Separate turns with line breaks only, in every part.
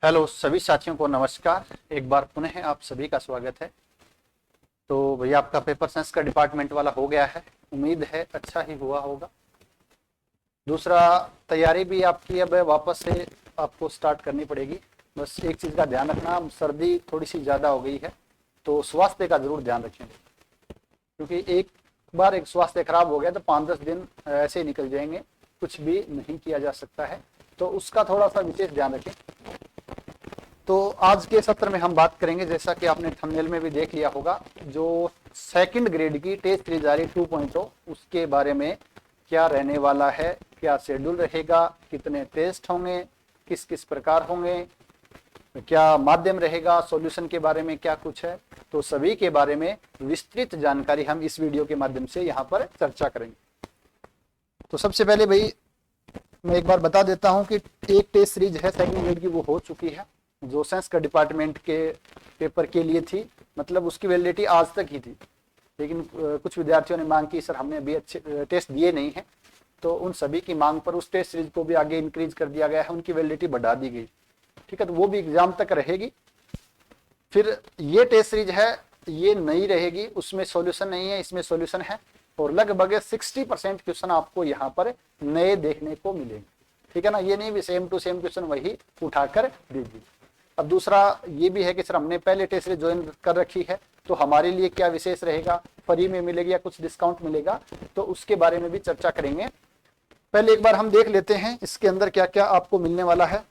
Hello सभी साथियों को नमस्कार। एक बार पुनः आप सभी का स्वागत है। तो भैया आपका पेपर साइंस का डिपार्टमेंट वाला हो गया है, उम्मीद है अच्छा ही हुआ होगा। दूसरा, तैयारी भी आपकी अब वापस से आपको स्टार्ट करनी पड़ेगी। बस एक चीज़ का ध्यान रखना, सर्दी थोड़ी सी ज़्यादा हो गई है तो स्वास्थ्य का ज़रूर ध्यान रखेंगे, क्योंकि एक बार एक स्वास्थ्य खराब हो गया तो 5-10 दिन ऐसे ही निकल जाएंगे, कुछ भी नहीं किया जा सकता है। तो उसका थोड़ा सा विशेष ध्यान रखें। तो आज के सत्र में हम बात करेंगे, जैसा कि आपने थंबनेल में भी देख लिया होगा, जो सेकंड ग्रेड की टेस्ट सीरीज आ रही 2.0 उसके बारे में क्या रहने वाला है, क्या शेड्यूल रहेगा, कितने टेस्ट होंगे, किस किस प्रकार होंगे, क्या माध्यम रहेगा, सॉल्यूशन के बारे में क्या कुछ है, तो सभी के बारे में विस्तृत जानकारी हम इस वीडियो के माध्यम से यहाँ पर चर्चा करेंगे। तो सबसे पहले भाई मैं एक बार बता देता हूँ कि एक टेस्ट सीरीज है सेकंड ग्रेड की, वो हो चुकी है, जो साइंस का डिपार्टमेंट के पेपर के लिए थी, मतलब उसकी वैलिडिटी आज तक ही थी। लेकिन कुछ विद्यार्थियों ने मांग की सर हमने अभी अच्छे टेस्ट दिए नहीं हैं, तो उन सभी की मांग पर उस टेस्ट सीरीज को भी आगे इंक्रीज कर दिया गया है, उनकी वैलिडिटी बढ़ा दी गई। ठीक है, तो वो भी एग्जाम तक रहेगी। फिर ये टेस्ट सीरीज है, ये नई रहेगी, उसमें सॉल्यूशन नहीं है, इसमें सॉल्यूशन है, और लगभग 60% क्वेश्चन आपको यहाँ पर नए देखने को मिलेंगे। ठीक है ना, ये नहीं भी सेम टू सेम क्वेश्चन वही उठाकर दीजिए। अब दूसरा ये भी है कि सर हमने पहले टेस्ट सीरीज ज्वाइन कर रखी है तो हमारे लिए क्या विशेष रहेगा, फ्री में मिलेगी या कुछ डिस्काउंट मिलेगा, तो उसके बारे में भी चर्चा करेंगे। पहले एक बार हम देख लेते हैं इसके अंदर क्या क्या आपको मिलने वाला है।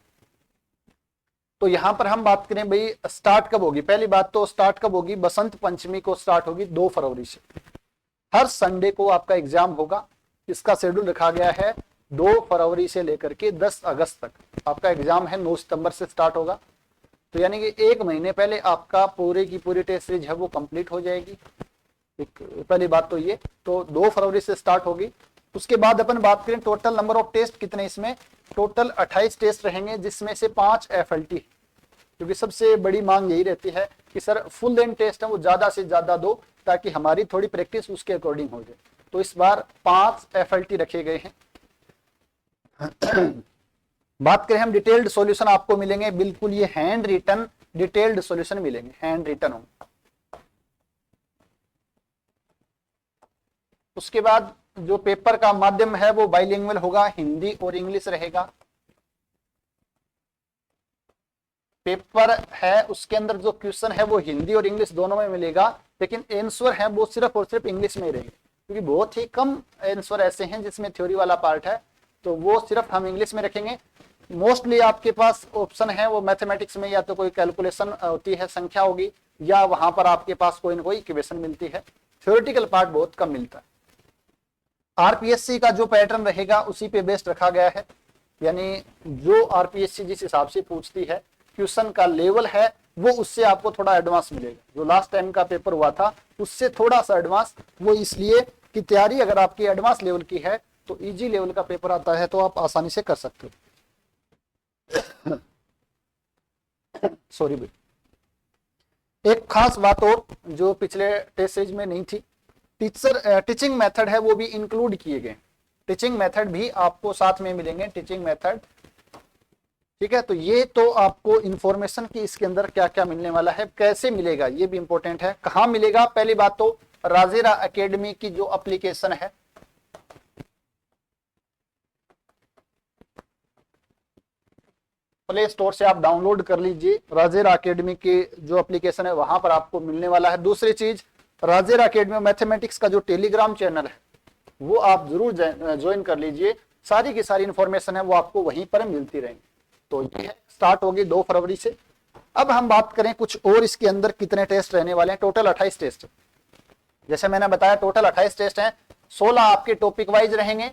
तो यहां पर हम बात करें भाई स्टार्ट कब होगी। पहली बात तो स्टार्ट कब होगी, बसंत पंचमी को स्टार्ट होगी 2 फरवरी से। हर संडे को आपका एग्जाम होगा। इसका शेड्यूल रखा गया है 2 फरवरी से लेकर के 10 अगस्त तक आपका एग्जाम है। 9 सितंबर से स्टार्ट होगा, तो यानी कि 1 महीने पहले आपका पूरे की पूरी टेस्ट सीरीज है वो कंप्लीट हो जाएगी। एक पहली बात तो ये, तो 2 फरवरी से स्टार्ट होगी। उसके बाद अपन बात करें टोटल नंबर ऑफ टेस्ट कितने, इसमें टोटल 28 टेस्ट रहेंगे, जिसमें से 5 FLT, क्योंकि सबसे बड़ी मांग यही रहती है कि सर फुल लेंथ टेस्ट है वो ज्यादा से ज्यादा दो, ताकि हमारी थोड़ी प्रैक्टिस उसके अकॉर्डिंग हो जाए। तो इस बार 5 FLT रखे गए हैं। बात करें हम डिटेल्ड सॉल्यूशन आपको मिलेंगे, बिल्कुल ये हैंड रिटन डिटेल्ड सॉल्यूशन मिलेंगे, हैंड रिटन होंगे। उसके बाद जो पेपर का माध्यम है वो बाइलिंगुअल होगा, हिंदी और इंग्लिश रहेगा। पेपर है उसके अंदर जो क्वेश्चन है वो हिंदी और इंग्लिश दोनों में मिलेगा, लेकिन आंसर है वो सिर्फ और सिर्फ इंग्लिश में ही रहेंगे, क्योंकि बहुत ही कम आंसर ऐसे हैं जिसमें थ्योरी वाला पार्ट है, तो वो सिर्फ हम इंग्लिश में रखेंगे। मोस्टली आपके पास ऑप्शन है वो मैथमेटिक्स में, या तो कोई कैलकुलेशन होती है, संख्या होगी, या वहां पर आपके पास कोई ना कोई इक्वेशन मिलती है। थ्योरेटिकल पार्ट बहुत कम मिलता है। आरपीएससी का जो पैटर्न रहेगा उसी पे बेस्ड रखा गया है, यानी जो आरपीएससी जिस हिसाब से पूछती है, क्वेश्चन का लेवल है वो उससे आपको थोड़ा एडवांस मिलेगा। जो लास्ट टाइम का पेपर हुआ था उससे थोड़ा सा एडवांस, वो इसलिए कि तैयारी अगर आपकी एडवांस लेवल की है तो इजी लेवल का पेपर आता है, तो आप आसानी से कर सकते हो। सॉरी भाई, एक खास बात और जो पिछले टेस्ट सीरीज में नहीं थी, टीचिंग मेथड है वो भी इंक्लूड किए गए। टीचिंग मेथड भी आपको साथ में मिलेंगे, टीचिंग मेथड। ठीक है, तो ये तो आपको इंफॉर्मेशन की इसके अंदर क्या क्या मिलने वाला है, कैसे मिलेगा ये भी इंपॉर्टेंट है। कहां मिलेगा, पहली बात तो राजेरा एकेडमी की जो एप्लीकेशन है, प्ले स्टोर से आप डाउनलोड कर लीजिए। राजेरा एकेडमी की जो एप्लीकेशन है वहां पर आपको मिलने वाला है। दूसरी चीज, राजेरा एकेडमी मैथमेटिक्स का जो टेलीग्राम चैनल है वो आप जरूर ज्वाइन कर लीजिए। सारी की सारी इंफॉर्मेशन है वो आपको वहीं पर मिलती रहेंगी। तो ये स्टार्ट होगी 2 फरवरी से। अब हम बात करें कुछ और इसके अंदर कितने टेस्ट रहने वाले हैं। टोटल 28 टेस्ट, जैसे मैंने बताया टोटल 28 टेस्ट हैं। 16 आपके टॉपिक वाइज रहेंगे,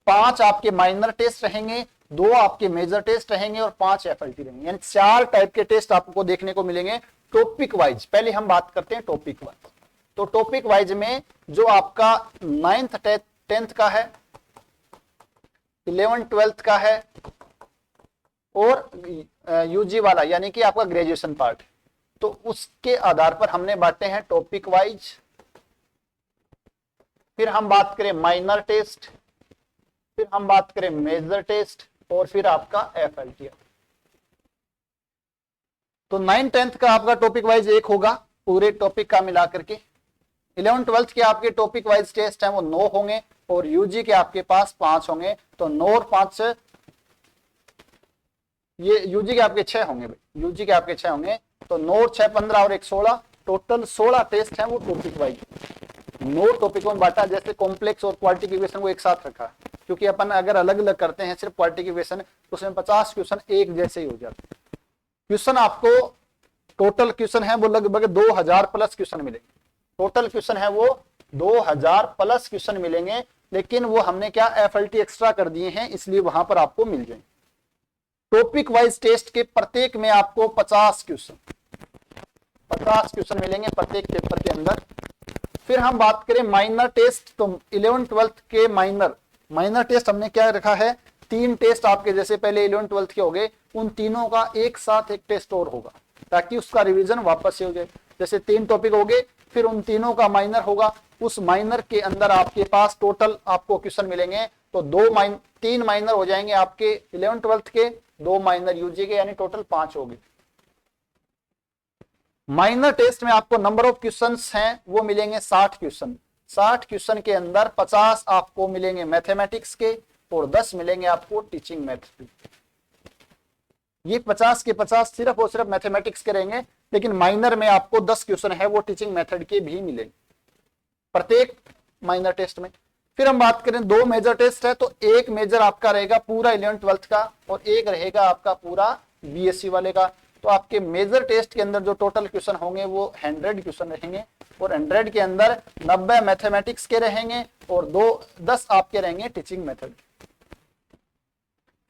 5 आपके माइनर टेस्ट रहेंगे, 2 आपके मेजर टेस्ट रहेंगे और 5 FLT रहेंगे, यानी 4 टाइप के टेस्ट आपको देखने को मिलेंगे टॉपिक वाइज। पहले हम बात करते हैं टॉपिक वाइज। तो टॉपिक वाइज में जो आपका 9th 10th का है, 11th 12th का है, और यूजी वाला यानी कि आपका ग्रेजुएशन पार्ट, तो उसके आधार पर हमने बांटे हैं टॉपिक वाइज। फिर हम बात करें माइनर टेस्ट, फिर हम बात करें मेजर टेस्ट, और फिर आपका FLT। तो 9 10th का आपका टॉपिक वाइज एक होगा पूरे टॉपिक का मिला करके। 11 12th के आपके टॉपिक वाइज टेस्ट हैं वो 9 होंगे और यूजी के आपके पास 5 होंगे। तो 9 और 5 ये यूजी के आपके 6 होंगे भाई, यूजी के आपके 6 होंगे। तो 9 और 6 15 और 1 16, टोटल 16 टेस्ट हैं वो टॉपिक वाइज। 9 टॉपिकों में बांटा, जैसे कॉम्प्लेक्स और क्वालिटी इक्वेशन को एक साथ रखा, क्योंकि अपन अगर अलग अलग करते हैं सिर्फ क्वालिटी इक्वेशन उसमें 50 क्वेश्चन एक जैसे ही हो जाते हैं। क्वेश्चन आपको टोटल क्वेश्चन है वो लगभग 2000 प्लस क्वेश्चन मिलेंगे। टोटल क्वेश्चन है वो 2000 प्लस क्वेश्चन मिलेंगे, लेकिन वो हमने क्या एफएलटी एक्स्ट्रा कर दिए हैं, इसलिए वहां पर आपको मिल जाएंगे। टॉपिक वाइज टेस्ट के प्रत्येक में आपको 50 क्वेश्चन मिलेंगे प्रत्येक पेपर के अंदर। फिर हम बात करें माइनर टेस्ट, तो 11 12th के माइनर टेस्ट हमने क्या रखा है, 3 टेस्ट आपके जैसे पहले 11 12th के हो गए, उन तीनों का एक साथ एक टेस्ट और होगा ताकि उसका रिवीजन वापस से हो जाए। जैसे 3 टॉपिक हो गए, फिर उन तीनों का माइनर होगा, उस माइनर के अंदर आपके पास टोटल आपको क्वेश्चन मिलेंगे। तो 3 माइनर हो जाएंगे आपके 11 12th के, 2 माइनर यूजी के, यानी टोटल 5 हो गए। माइनर टेस्ट में आपको नंबर ऑफ क्वेश्चंस हैं वो मिलेंगे 60 क्वेश्चन। 60 क्वेश्चन के अंदर 50 आपको मिलेंगे मैथमेटिक्स के और 10 मिलेंगे आपको टीचिंग मेथड। ये 50 के 50 सिर्फ और सिर्फ मैथमेटिक्स के रहेंगे, लेकिन माइनर में आपको 10 क्वेश्चन है वो टीचिंग मेथड के भी मिलेंगे प्रत्येक माइनर टेस्ट में। फिर हम बात करें 2 मेजर टेस्ट है, तो एक मेजर आपका रहेगा पूरा 11 12th का और एक रहेगा आपका पूरा बीएससी वाले का। तो आपके मेजर टेस्ट के अंदर जो टोटल क्वेश्चन होंगे वो 100 क्वेश्चन रहेंगे और 100 के अंदर 90 मैथमेटिक्स के रहेंगे और 10 आपके रहेंगे टीचिंग मेथड।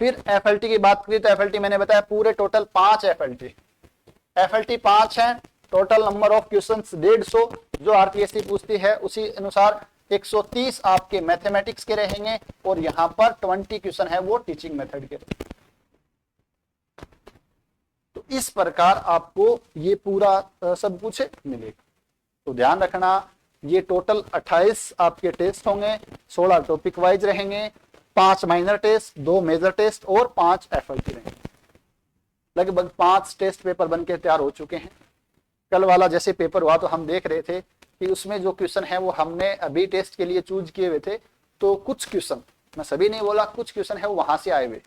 फिर एफएलटी की बात करें तो एफएलटी मैंने बताया पूरे टोटल 5 एफएलटी 5 है। टोटल नंबर ऑफ क्वेश्चंस 150 जो आरपीएससी पूछती है उसी अनुसार 130 आपके मैथमेटिक्स के रहेंगे और यहां पर 20 क्वेश्चन है वो टीचिंग मेथड के। तो इस प्रकार आपको ये पूरा सब कुछ मिलेगा। तो ध्यान रखना, ये टोटल 28 आपके टेस्ट होंगे, 16 टॉपिक वाइज रहेंगे, 5 माइनर टेस्ट, 2 मेजर टेस्ट और 5 एफएलटी रहेंगे। लगभग 5 टेस्ट पेपर बनके तैयार हो चुके हैं। कल वाला जैसे पेपर हुआ तो हम देख रहे थे कि उसमें जो क्वेश्चन है वो हमने अभी टेस्ट के लिए चूज किए हुए थे। तो कुछ क्वेश्चन, मैं सभी नहीं बोला, कुछ क्वेश्चन है वो वहां से आए हुए,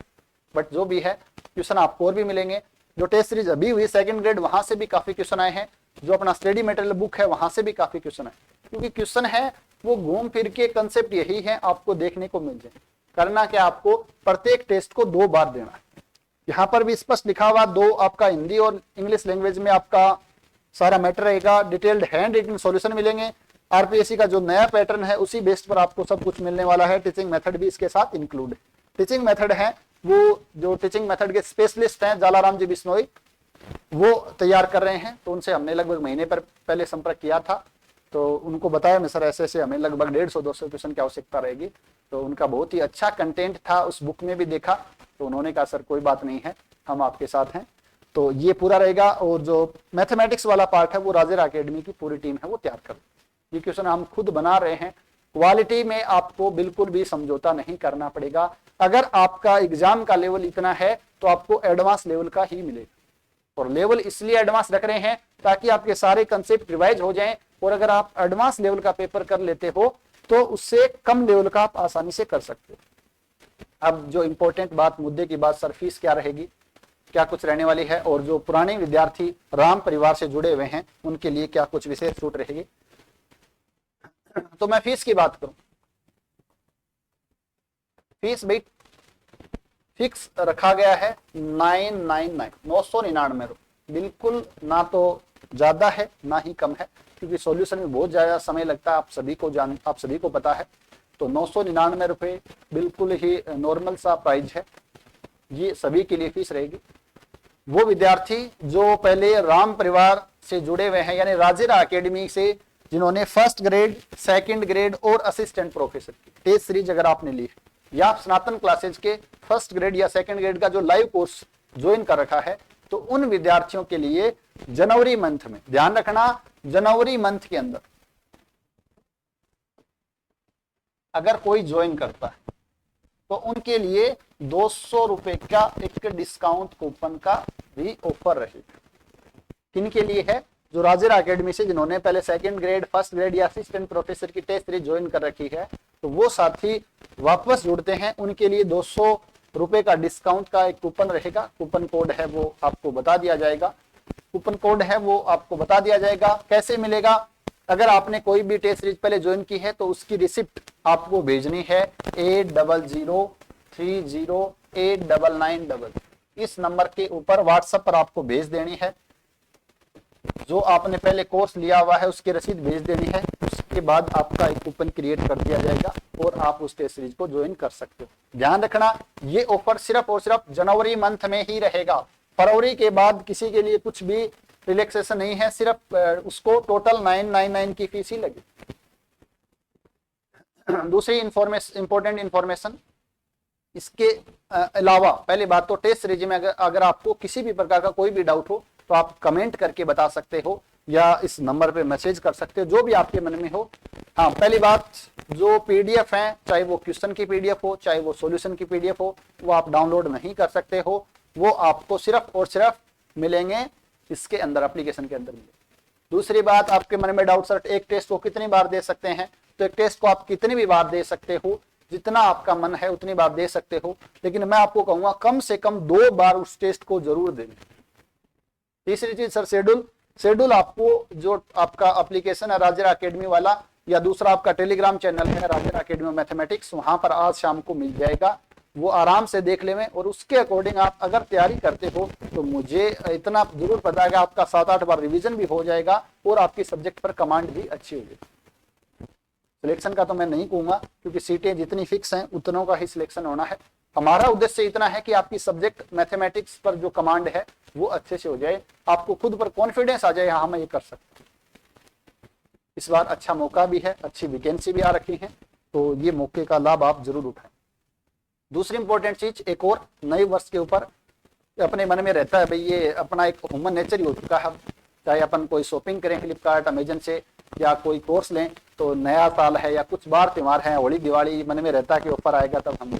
बट जो भी है क्वेश्चन आपको और भी मिलेंगे। जो टेस्ट सीरीज अभी हुई 2nd ग्रेड, वहां से भी काफी क्वेश्चन आए हैं। जो अपना स्टडी मटेरियल बुक है वहां से भी काफी क्वेश्चन आए, क्योंकि क्वेश्चन है वो घूम फिर के कंसेप्ट यही है आपको देखने को मिल जाए। करना क्या, आपको प्रत्येक टेस्ट को 2 बार देना है। यहाँ पर भी स्पष्ट लिखा हुआ 2 आपका हिंदी और इंग्लिश लैंग्वेज में आपका सारा मैटर रहेगा। डिटेल्ड हैंड रिटन सॉल्यूशन मिलेंगे। आरपीएससी का जो नया पैटर्न है उसी बेस पर आपको सब कुछ मिलने वाला है। टीचिंग मेथड भी इसके साथ इंक्लूड है। टीचिंग मेथड है वो जो टीचिंग मेथड के स्पेशलिस्ट हैं जालाराम जी बिश्नोई, वो तैयार कर रहे हैं। तो उनसे हमने लगभग महीने पर पहले संपर्क किया था, तो उनको बताया मैं सर ऐसे हमें लगभग 150-200 क्वेश्चन की आवश्यकता रहेगी। तो उनका बहुत ही अच्छा कंटेंट था, उस बुक में भी देखा, तो उन्होंने कहा सर कोई बात नहीं है, हम आपके साथ हैं। तो ये पूरा रहेगा। और जो मैथमेटिक्स वाला पार्ट है वो राजेरा एकेडमी की पूरी टीम है वो तैयार कर, ये क्वेश्चन हम खुद बना रहे हैं। क्वालिटी में आपको बिल्कुल भी समझौता नहीं करना पड़ेगा। अगर आपका एग्जाम का लेवल इतना है तो आपको एडवांस लेवल का ही मिलेगा। और लेवल इसलिए एडवांस रख रहे हैं ताकि आपके सारे कंसेप्ट रिवाइज हो जाएं। और अगर आप एडवांस लेवल का पेपर कर लेते हो तो उससे कम लेवल का आप आसानी से कर सकते हो। अब जो इंपॉर्टेंट बात, मुद्दे की बात, सर फीस क्या रहेगी, क्या कुछ रहने वाली है, और जो पुराने विद्यार्थी राम परिवार से जुड़े हुए हैं उनके लिए क्या कुछ विशेष छूट रहेगी। तो मैं फीस की बात करूं, फीस भाई फिक्स रखा गया है 999 रुपये। बिल्कुल ना तो ज्यादा है ना ही कम है, क्योंकि सॉल्यूशन में बहुत ज्यादा समय लगता है, आप सभी को पता है। तो 999 रुपये बिल्कुल ही नॉर्मल सा प्राइस है, ये सभी के लिए फीस रहेगी। वो विद्यार्थी जो पहले राम परिवार से जुड़े हुए हैं, यानी राजेरा एकेडमी से, जिन्होंने 1st ग्रेड 2nd ग्रेड और असिस्टेंट प्रोफेसर की टेस्ट सीरीज अगर आपने ली है, या स्नातन क्लासेज के 1st ग्रेड या 2nd ग्रेड का जो लाइव कोर्स ज्वाइन कर रखा है, तो उन विद्यार्थियों के लिए जनवरी मंथ में, ध्यान रखना, जनवरी मंथ के अंदर अगर कोई ज्वाइन करता है तो उनके लिए 200 रुपए का एक डिस्काउंट कूपन का भी ऑफर रहेगा। किन के लिए है? जो राजेरा एकेडमी से जिन्होंने पहले सेकंड ग्रेड, फर्स्ट ग्रेड या असिस्टेंट प्रोफेसर की टेस्ट सीरीज ज्वाइन कर रखी है, तो वो साथी वापस जुड़ते हैं, उनके लिए 200 रुपए का डिस्काउंट का एक कूपन रहेगा। कूपन कोड है वो आपको बता दिया जाएगा। कूपन कोड है वो आपको बता दिया जाएगा। कैसे मिलेगा? अगर आपने कोई भी टेस्ट सीरीज पहले ज्वाइन की है तो उसकी रिसिप्ट आपको भेजनी है 80030899 इस नंबर के ऊपर व्हाट्सएप पर आपको भेज देनी है। जो आपने पहले कोर्स लिया हुआ है उसकी रसीद भेज देनी है। उसके बाद आपका एक कूपन क्रिएट कर दिया जाएगा और आप उस टेस्ट सीरीज को ज्वाइन कर सकते हो। ध्यान रखना, ये ऑफर सिर्फ और सिर्फ जनवरी मंथ में ही रहेगा। फरवरी के बाद किसी के लिए कुछ भी रिलैक्सेशन नहीं है, सिर्फ उसको टोटल 999 की फीस ही लगी। दूसरी इंपॉर्टेंट इंफॉर्मेशन, इसके अलावा पहली बात तो टेस्ट सीरीज में अगर आपको किसी भी प्रकार का कोई भी डाउट हो तो आप कमेंट करके बता सकते हो या इस नंबर पे मैसेज कर सकते हो, जो भी आपके मन में हो। हाँ, पहली बात, जो पीडीएफ है, चाहे वो क्वेश्चन की पीडीएफ हो चाहे वो सॉल्यूशन की पीडीएफ हो, वो आप डाउनलोड नहीं कर सकते हो। वो आपको सिर्फ और सिर्फ मिलेंगे इसके अंदर, एप्लीकेशन के अंदर मिलेंगे। दूसरी बात, आपके मन में डाउट, सर एक टेस्ट को कितनी बार दे सकते हैं? तो एक टेस्ट को आप कितनी भी बार दे सकते हो, जितना आपका मन है उतनी बार दे सकते हो, लेकिन मैं आपको कहूंगा कम से कम 2 बार उस टेस्ट को जरूर दें। तीसरी चीज सर, शेड्यूल आपको जो आपका एप्लीकेशन है राजेरा एकेडमी वाला, या दूसरा आपका टेलीग्राम चैनल है राजेरा एकेडमी मैथमेटिक्स, वहां पर आज शाम को मिल जाएगा। वो आराम से देख लें और उसके अकॉर्डिंग आप अगर तैयारी करते हो तो मुझे इतना जरूर पता है कि आपका 7-8 बार रिवीजन भी हो जाएगा और आपकी सब्जेक्ट पर कमांड भी अच्छी होगी। सिलेक्शन का तो मैं नहीं कहूंगा, क्योंकि सीटें जितनी फिक्स हैं उतनों का ही सिलेक्शन होना है। हमारा उद्देश्य इतना है कि आपकी सब्जेक्ट मैथमेटिक्स पर जो कमांड है वो अच्छे से हो जाए, आपको खुद पर कॉन्फिडेंस आ जाए, हाँ मैं ये कर सकता हूँ। इस बार अच्छा मौका भी है, अच्छी वैकेंसी भी आ रखी है, तो ये मौके का लाभ आप जरूर उठाएं। दूसरी इंपॉर्टेंट चीज, एक और नए वर्ष के ऊपर अपने मन में रहता है, भाई ये अपना एक ह्यूमन नेचर ही हो चुका है। चाहे अपन कोई शॉपिंग करें फ्लिपकार्ट, अमेजन से, या कोई कोर्स लें, तो नया साल है या कुछ बार त्योहार है, होली दिवाली, मन में रहता है कि ऑफर आएगा तब हम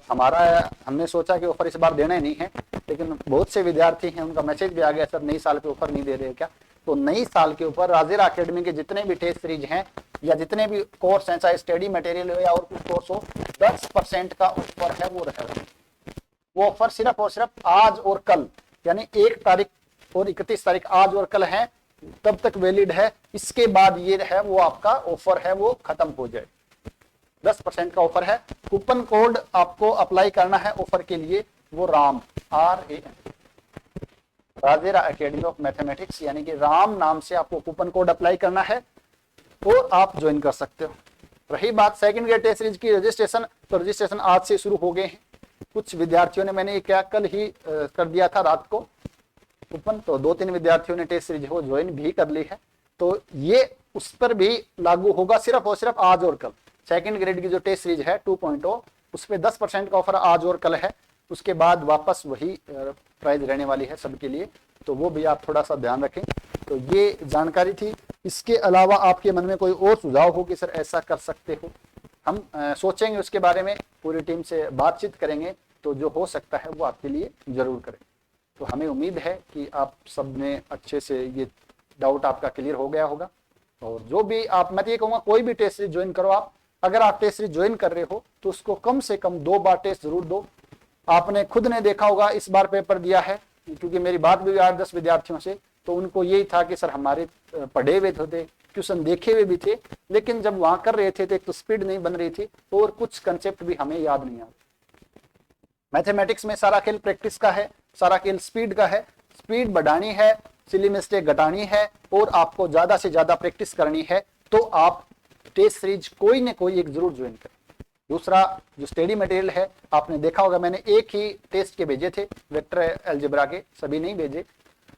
हमने सोचा कि ऑफर इस बार देना ही नहीं है, लेकिन बहुत से विद्यार्थी हैं उनका मैसेज भी आ गया, सर नई साल पे ऑफर नहीं दे रहे क्या? तो नई साल के ऊपर राजेरा एकेडमी के जितने भी टेस्ट सीरीज हैं या जितने भी कोर्स हैं, चाहे स्टडी मटेरियल हो या और कुछ कोर्स हो, 10% का ऑफर है वो रहेगा। वो ऑफर सिर्फ और सिर्फ आज और कल, यानी 1 तारीख और 31 तारीख आज और कल है, तब तक वैलिड है। इसके बाद ये है वो आपका ऑफर है वो खत्म हो जाए। 10% का ऑफर है। कूपन कोड आपको अप्लाई करना है ऑफर के लिए, वो Ram, RAM, Rajera academy of mathematics, यानी कि राम नाम से आपको कूपन कोड अप्लाई करना है और आप ज्वाइन कर सकते हो। रही बात सेकंड ग्रेड टेस्ट सीरीज की रजिस्ट्रेशन, तो रजिस्ट्रेशन आज से शुरू हो गए हैं। कुछ विद्यार्थियों ने, मैंने क्या कल ही कर दिया था रात को कूपन, तो 2-3 विद्यार्थियों ने टेस्ट सीरीज वो ज्वाइन भी कर ली है, तो ये उस पर भी लागू होगा सिर्फ और सिर्फ आज और कल। सेकंड ग्रेड की जो टेस्ट सीरीज है 2.0, उस पर 10% का ऑफर आज और कल है, उसके बाद वापस वही प्राइस रहने वाली है सबके लिए, तो वो भी आप थोड़ा सा ध्यान रखें। तो ये जानकारी थी। इसके अलावा आपके मन में कोई और सुझाव हो कि सर ऐसा कर सकते हो, हम सोचेंगे उसके बारे में, पूरी टीम से बातचीत करेंगे, तो जो हो सकता है वो आपके लिए जरूर करें। तो हमें उम्मीद है कि आप सब ने अच्छे से ये डाउट आपका क्लियर हो गया होगा। और जो भी आप, मैं ये कहूँगा कोई भी टेस्ट सीरीज ज्वाइन करो आप, अगर आप टेस्ट सीरीज ज्वाइन कर रहे हो तो उसको कम से कम 2 बार टेस्ट जरूर दो। आपने खुद ने देखा होगा, इस बार पेपर दिया है, क्योंकि मेरी बात भी 8-10 विद्यार्थियों से, तो उनको यही था कि सर हमारे पढ़े हुए थे, क्वेश्चन देखे हुए भी थे, लेकिन जब वहां कर रहे थे तो एक तो स्पीड नहीं बन रही थी और कुछ कंसेप्ट भी हमें याद नहीं आते। मैथमेटिक्स में सारा खेल प्रैक्टिस का है, सारा खेल स्पीड का है। स्पीड बढ़ानी है, सिली मिस्टेक घटानी है और आपको ज्यादा से ज्यादा प्रैक्टिस करनी है, तो आप टेस्ट सीरीज कोई न कोई एक जरूर ज्वाइन करें। दूसरा जो स्टडी मटेरियल है, आपने देखा होगा मैंने एक ही टेस्ट के भेजे थे, वेक्टर अलजेब्रा के, सभी नहीं भेजे।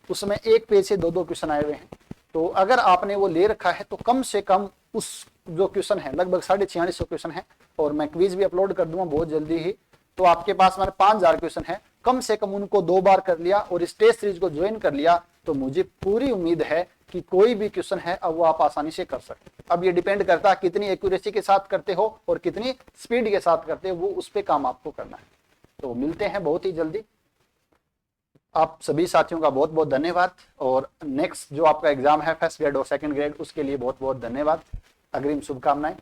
उसमें एक पेज से 2-2 क्वेश्चन आए हुए हैं, तो अगर आपने वो ले रखा है तो कम से कम उस जो क्वेश्चन है, लगभग 4650 क्वेश्चन है, और मैं क्विज भी अपलोड कर दूंगा बहुत जल्दी ही, तो आपके पास मैंने 5000 क्वेश्चन है, कम से कम उनको 2 बार कर लिया और इस टेस्ट सीरीज को ज्वाइन कर लिया, तो मुझे पूरी उम्मीद है कि कोई भी क्वेश्चन है अब वो आप आसानी से कर सकते हैं। अब ये डिपेंड करता है कितनी एक्यूरेसी के साथ करते हो और कितनी स्पीड के साथ करते हो, वो उस पर काम आपको करना है। तो मिलते हैं बहुत ही जल्दी। आप सभी साथियों का बहुत बहुत धन्यवाद, और नेक्स्ट जो आपका एग्जाम है फर्स्ट ग्रेड और सेकंड ग्रेड, उसके लिए बहुत बहुत धन्यवाद, अग्रिम शुभकामनाएं।